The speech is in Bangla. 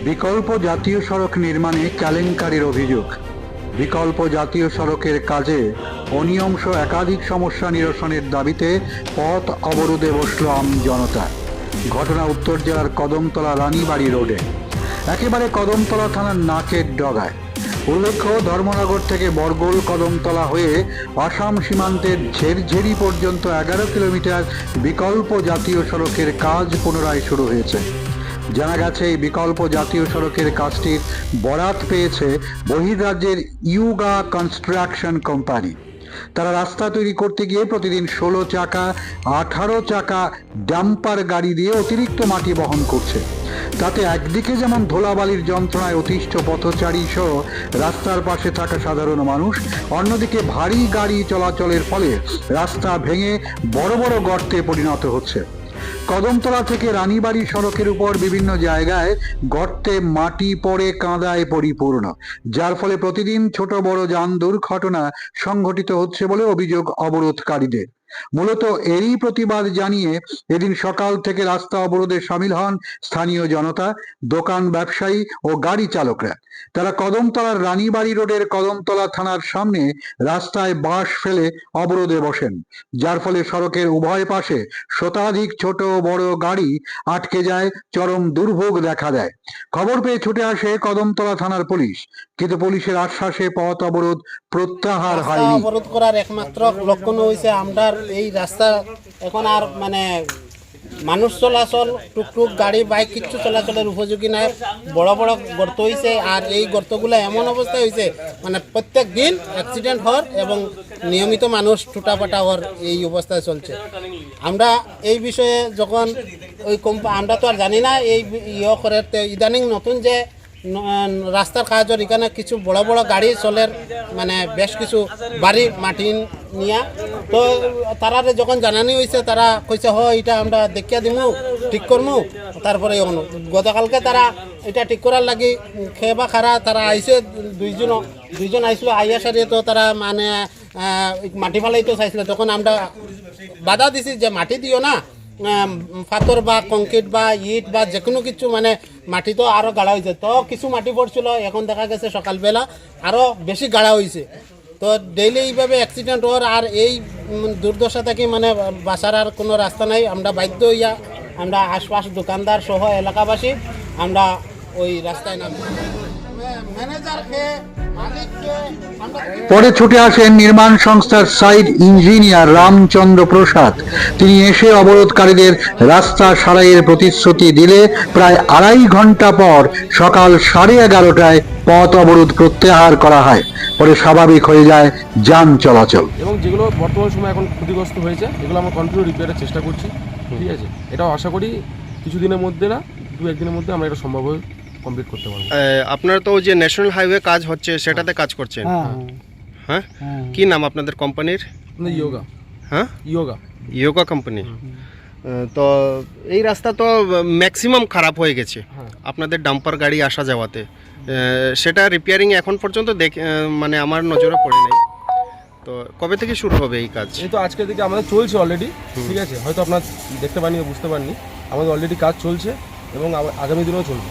বিকল্প জাতীয় সড়ক নির্মাণে কেলেঙ্কারির অভিযোগ। বিকল্প জাতীয় সড়কের কাজে অনিয়ম সহ একাধিক সমস্যা নিরসনের দাবিতে পথ অবরোধে বসল আম জনতা। ঘটনা উত্তর জেলার কদমতলা রানীবাড়ি রোডে, একেবারে কদমতলা থানার নাকের ডগায়। উল্লেখ্য, ধর্মনগর থেকে বরগোল কদমতলা হয়ে আসাম সীমান্তের ঝেরঝেরি পর্যন্ত 11 কিলোমিটার বিকল্প জাতীয় সড়কের কাজ পুনরায় শুরু হয়েছে। জানা গেছে, এই বিকল্প জাতীয় সড়কের কাজটির বরাত পেয়েছে বহির্রাজ্যের ইউগা কনস্ট্রাকশন কোম্পানি। তারা রাস্তা তৈরি করতে গিয়ে প্রতিদিন 16 চাকা 18 চাকা ডাম্পার গাড়ি দিয়ে অতিরিক্ত মাটি বহন করছে। তাতে একদিকে যেমন ধুলাবালির যন্ত্রণায় অতিষ্ঠ পথচারী সহ রাস্তার পাশে থাকা সাধারণ মানুষ, অন্যদিকে ভারী গাড়ি চলাচলের ফলে রাস্তা ভেঙে বড় বড় গর্তে পরিণত হচ্ছে। কদমতলা থেকে রানীবাড়ি সড়কের উপর বিভিন্ন জায়গায় গর্তে মাটি পড়ে কাদায় পরিপূর্ণ, যার ফলে প্রতিদিন ছোট বড় যান দুর্ঘটনা সংঘটিত হচ্ছে বলে অভিযোগ অবরোধকারীদের। মূলত এরই প্রতিবাদ জানিয়ে এদিন সকাল থেকে রাস্তা অবরোধে সামিল হন স্থানীয় জনতা, দোকান ব্যবসায়ী ও গাড়ি চালকরা। তারা কদমতলার রানীবাড়ি রোডের কদমতলা থানার সামনে রাস্তায় বাঁশ ফেলে অবরোধে বসেন, যার ফলে সড়কের উভয় পাশে শতাধিক ছোট বড় গাড়ি আটকে যায়, চরম দুর্ভোগ দেখা দেয়। খবর পেয়ে ছুটে আসে কদমতলা থানার পুলিশ, কিন্তু পুলিশের আশ্বাসে পথ অবরোধ প্রত্যাহার হয়নি। অবরোধ করার একমাত্র লক্ষণ হয়েছে আমরার এই রাস্তা এখন আর মানুষ চলাচল, টুকটুক গাড়ি বাইক কিচ্ছু চলাচলের উপযোগী নয়। বড় বড় গর্ত হয়েছে, আর এই গর্তগুলো এমন অবস্থা হয়েছে প্রত্যেক দিন অ্যাক্সিডেন্ট হওয়ার এবং নিয়মিত মানুষ টুটাপাটা হওয়ার এই অবস্থায় চলছে। আমরা এই বিষয়ে যখন আমরা তো আর জানি না এই করে ইদানিং নতুন যে রাস্তার কাজের এখানে কিছু বড় বড় গাড়ি চলের বেশ কিছু বাড়ি মাটি নিয়া, তো তারা যখন জানানি হয়েছে তারা কইছে এটা আমরা দেখিয়া দিমু, ঠিক করমু। তারপরে গতকালকে তারা এটা ঠিক করার লাগি খেয়ে বা খারা তারা আইসে, দুইজন আইসলো, আইয়া সারিয়ে তো তারা মাটি ফালাইতে চাইছিল। তখন আমরা বাধা দিছি যে মাটি দিও না, পাথর বা কংক্রিট বা ইট বা যে কোনো কিছু মাটি তো আরও গাড়া হয়েছে। তো কিছু মাটি পড়ছিল, এখন দেখা গেছে সকালবেলা আরও বেশি গাড়া হয়েছে। তো ডেইলি এইভাবে অ্যাক্সিডেন্ট হওয়ার আর এই দুর্দশা থেকে বাঁচার আর কোনো রাস্তা নাই। আমরা বাধ্য হইয়া আমরা আশপাশ দোকানদার সহ এলাকাবাসী আমরা ওই রাস্তায় নামছি। ম্যানেজারকে পরে ছুটে আসেন নির্মাণ সংস্থার সাইট ইঞ্জিনিয়ার রামচন্দ্র প্রসাদ। তিনি এসে অবরোধকারীদের রাস্তা সারাইয়ের প্রতিশ্রুতি দিলে প্রায় 2.5 ঘন্টা পর সকাল 11:30টায় পথ অবরোধ প্রত্যাহার করা হয়। পরে স্বাভাবিক হয়ে যায় যান চলাচল। এবং যেগুলো বর্তমান সময় এখন ক্ষতিগ্রস্ত হয়েছে এগুলো আমরা কন্টিনিউ রিপেয়ারের চেষ্টা করছি। ঠিক আছে, এটাও আশা করি কিছুদিনের মধ্যে না 2-1 দিনের মধ্যে আমরা এটা সম্ভব হয় কমপ্লিট করতে পারবো। আপনারা তো যে ন্যাশনাল হাইওয়ে কাজ হচ্ছে সেটাতে কাজ করছেন, হ্যাঁ? কি নাম আপনাদের কোম্পানির? ইয়োগা। হ্যাঁ, ইয়োগা কোম্পানি। তো এই রাস্তা তো ম্যাক্সিমাম খারাপ হয়ে গেছে আপনাদের ডাম্পার গাড়ি আসা যাওয়াতে। সেটা রিপেয়ারিং এখন পর্যন্ত আমার নজরে পড়ে নাই। তো কবে থেকে শুরু হবে এই কাজ? এই তো আজকে থেকে আমাদের চলছে অলরেডি। ঠিক আছে, হয়তো আপনার দেখতে পাননি, বুঝতে পারনি, আমাদের অলরেডি কাজ চলছে এবং আগামী দিনেও চলবে।